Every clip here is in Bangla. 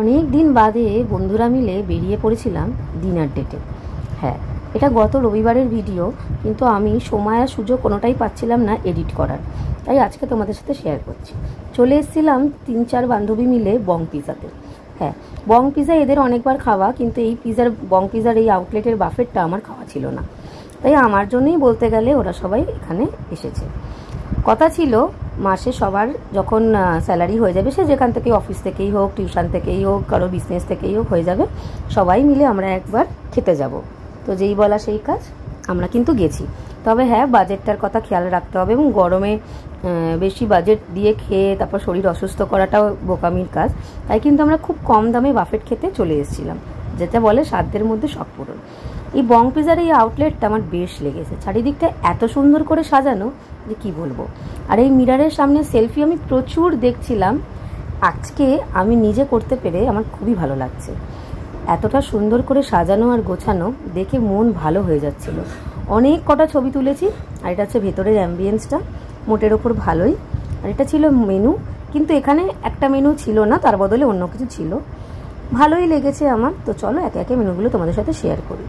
অনেক দিন বাদে বন্ধুরা মিলে বেরিয়ে পড়েছিলাম ডিনার ডেটে। হ্যাঁ, এটা গত রবিবারের ভিডিও, কিন্তু আমি সময় আর সুযোগ কোনোটাই পাচ্ছিলাম না এডিট করার, তাই আজকে তোমাদের সাথে শেয়ার করছি। চলে এসেছিলাম 3-4 বান্ধবী মিলে বং পিজাতে। হ্যাঁ, বং পিজা এদের অনেকবার খাওয়া, কিন্তু এই বং পিজার এই আউটলেটের বাফেটটা আমার খাওয়া ছিল না, তাই আমার জন্যই বলতে গেলে ওরা সবাই এখানে এসেছে। কথা ছিল মাসে সবার যখন স্যালারি হয়ে যাবে, সে যেখান থেকে অফিস থেকেই হোক, টিউশন থেকেই হোক, কারো বিজনেস থেকেই হোক, হয়ে যাবে, সবাই মিলে আমরা একবার খেতে যাব। তো যেই বলা সেই কাজ, আমরা কিন্তু গেছি। তবে হ্যাঁ, বাজেটটার কথা খেয়াল রাখতে হবে, এবং গরমে বেশি বাজেট দিয়ে খেয়ে তারপর শরীর অসুস্থ করাটাও বোকামির কাজ। তাই কিন্তু আমরা খুব কম দামে বাফেট খেতে চলে এসেছিলাম, যেটা বলে সাধ্যের মধ্যে শখ পূরণ। এই বং পিজার এই আউটলেটটা আমার বেশ লেগেছে। চারিদিকটা এত সুন্দর করে সাজানো যে কি বলবো। আর এই মিরারের সামনে সেলফি আমি প্রচুর দেখছিলাম। আজকে আমি নিজে করতে পেরে আমার খুবই ভালো লাগছে। এতটা সুন্দর করে সাজানো আর গোছানো দেখে মন ভালো হয়ে যাচ্ছিল। অনেক কটা ছবি তুলেছি। আর এটা হচ্ছে ভেতরের অ্যাম্বিয়েন্সটা, মোটের ওপর ভালোই। আর এটা ছিল মেনু, কিন্তু এখানে একটা মেনু ছিল না, তার বদলে অন্য কিছু ছিল। ভালোই লেগেছে আমার। তো চলো একে একে মেনুগুলো তোমাদের সাথে শেয়ার করি।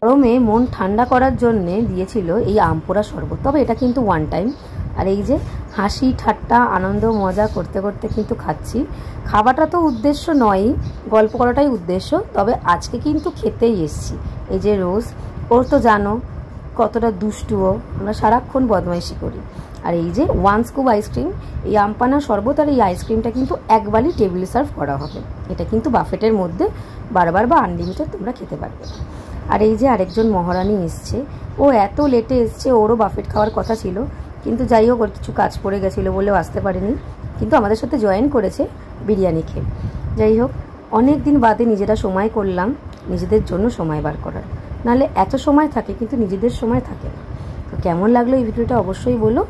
গরমে মন ঠান্ডা করার জন্য দিয়েছিল এই আমপোড়া শরবত। তবে এটা কিন্তু ওয়ান টাইম। আর এই যে হাসি ঠাট্টা আনন্দ মজা করতে করতে কিন্তু খাচ্ছি। খাওয়াটা তো উদ্দেশ্য নয়ই, গল্প করাটাই উদ্দেশ্য। তবে আজকে কিন্তু খেতেই এসছি। এই যে রোজ, ওর তো জানো কতটা দুষ্টুও, আমরা সারাক্ষণ বদমাইশি করি। আর এই যে ওয়ান স্কুপ আইসক্রিম, এই আমপানা শরবত আর এই আইসক্রিমটা কিন্তু একবারই টেবিলে সার্ভ করা হবে। এটা কিন্তু বাফেটের মধ্যে বারবার বা আনলিমিটেড তোমরা খেতে পারবে। আর এই যে আরেকজন মহারানী এসছে, ও এত লেটে এসছে, ওরও বাফেট খাওয়ার কথা ছিল, কিন্তু যাই হোক ওর কিছু কাজ পড়ে গেছিলো বলেও আসতে পারেনি, কিন্তু আমাদের সাথে জয়েন করেছে বিরিয়ানি খেয়ে। যাই হোক, অনেক দিন বাদে নিজেরা সময় করলাম নিজেদের জন্য সময় বার করার। নাহলে এত সময় থাকে কিন্তু নিজেদের সময় থাকে না। তো কেমন লাগলো এই ভিডিওটা অবশ্যই বলো।